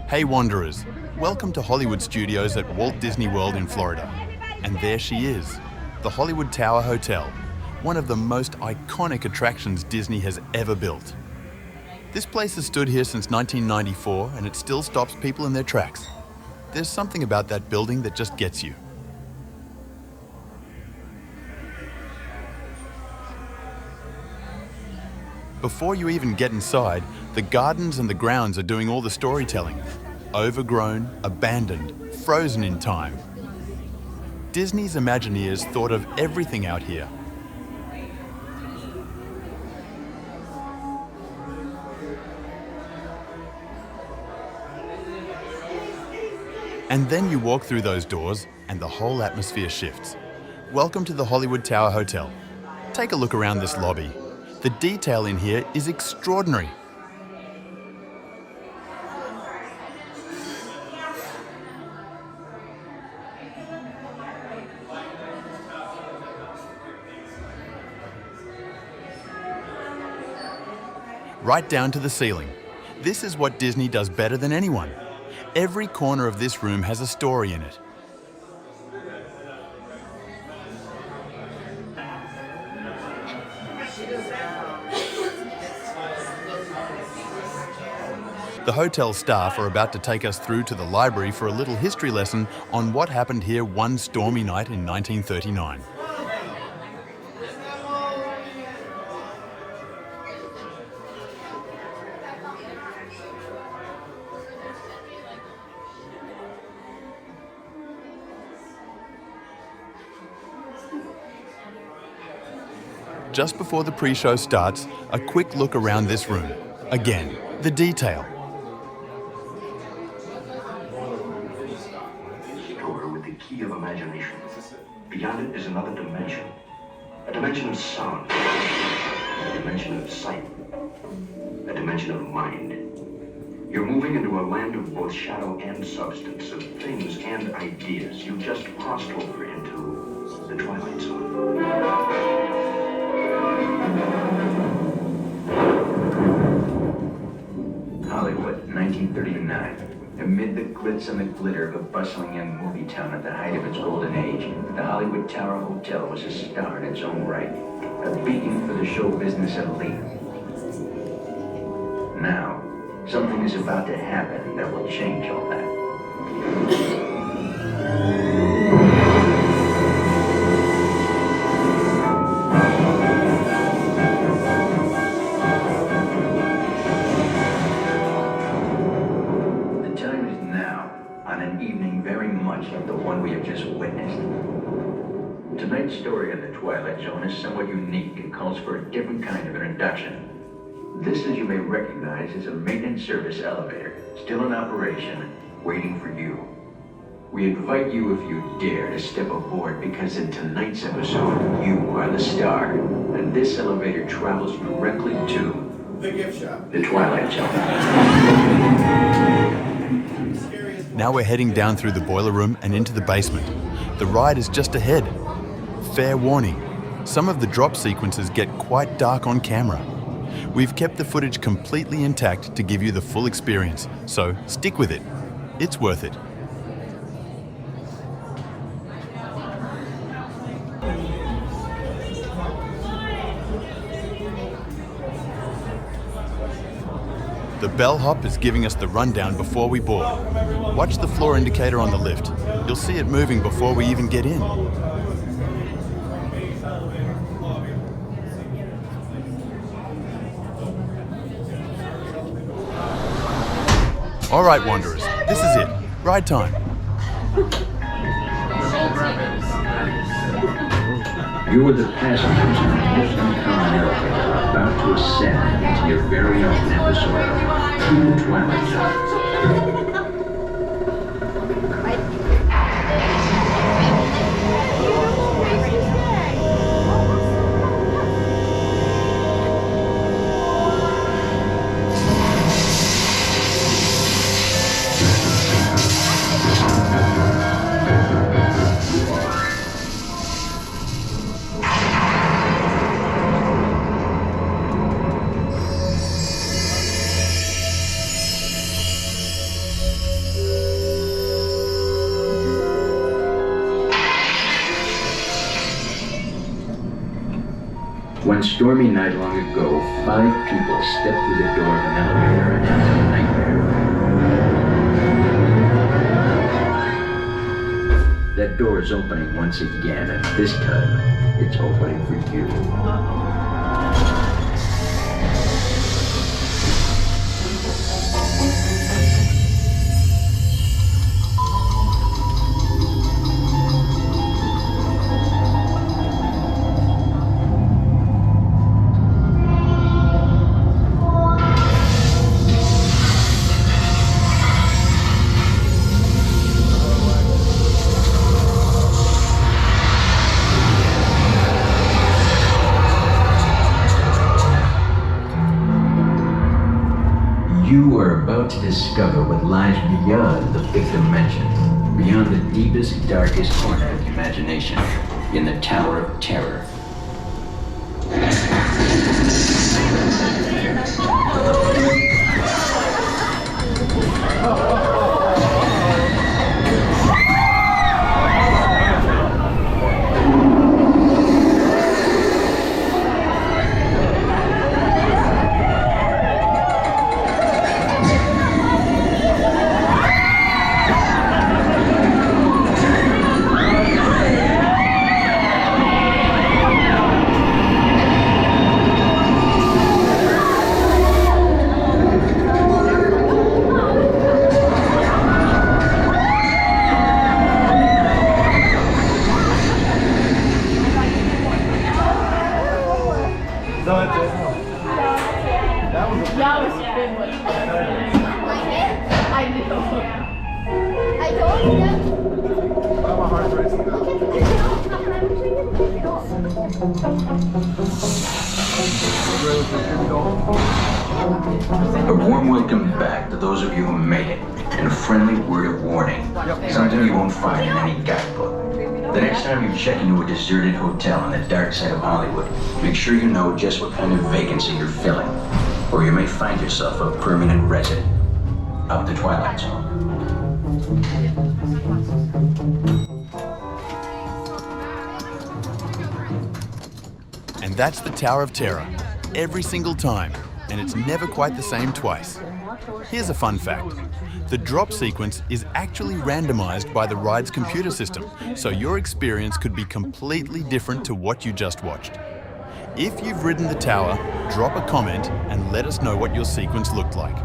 Hey Wanderers, welcome to Hollywood Studios at Walt Disney World in Florida. And there she is, the Hollywood Tower Hotel, one of the most iconic attractions Disney has ever built. This place has stood here since 1994 and it still stops people in their tracks. There's something about that building that just gets you. Before you even get inside, the gardens and the grounds are doing all the storytelling. Overgrown, abandoned, frozen in time. Disney's Imagineers thought of everything out here. And then you walk through those doors and the whole atmosphere shifts. Welcome to the Hollywood Tower Hotel. Take a look around this lobby. The detail in here is extraordinary. Right down to the ceiling. This is what Disney does better than anyone. Every corner of this room has a story in it. The hotel staff are about to take us through to the library for a little history lesson on what happened here one stormy night in 1939. Just before the pre-show starts, a quick look around this room. Again, the detail. Key of imagination. Beyond it is another dimension. A dimension of sound. A dimension of sight. A dimension of mind. You're moving into a land of both shadow and substance, of things and ideas. You just crossed over into the Twilight Zone. Hollywood, 1939. Amid the glitz and the glitter of a bustling young movie town at the height of its golden age, the Hollywood Tower Hotel was a star in its own right, a beacon for the show business elite. Now, something is about to happen that will change all that. Like the one we have just witnessed. Tonight's story in the Twilight Zone is somewhat unique and calls for a different kind of introduction. This, as you may recognize, is a maintenance service elevator, still in operation, waiting for you. We invite you, if you dare, to step aboard because in tonight's episode, you are the star, and this elevator travels directly to the gift shop, the Twilight Zone. Now we're heading down through the boiler room and into the basement. The ride is just ahead. Fair warning, some of the drop sequences get quite dark on camera. We've kept the footage completely intact to give you the full experience, so stick with it. It's worth it. The bellhop is giving us the rundown before we board. Watch the floor indicator on the lift. You'll see it moving before we even get in. All right, Wanderers, this is it. Ride time. You are the passengers in the most uncommon elevator about to ascend into your very own episode of The Twilight Zone. One stormy night long ago, 5 people stepped through the door of an elevator and had a nightmare. That door is opening once again, and this time, it's opening for you. You are about to discover what lies beyond the 5th dimension, beyond the deepest, darkest corner of the imagination, in the Tower of Terror. A warm welcome back to those of you who made it, and a friendly word of warning. Something you won't find in any guidebook. The next time you check into a deserted hotel on the dark side of Hollywood, make sure you know just what kind of vacancy you're filling, or you may find yourself a permanent resident of the Twilight Zone. And that's the Tower of Terror, every single time, and it's never quite the same twice. Here's a fun fact. The drop sequence is actually randomised by the ride's computer system, so your experience could be completely different to what you just watched. If you've ridden the tower, drop a comment and let us know what your sequence looked like.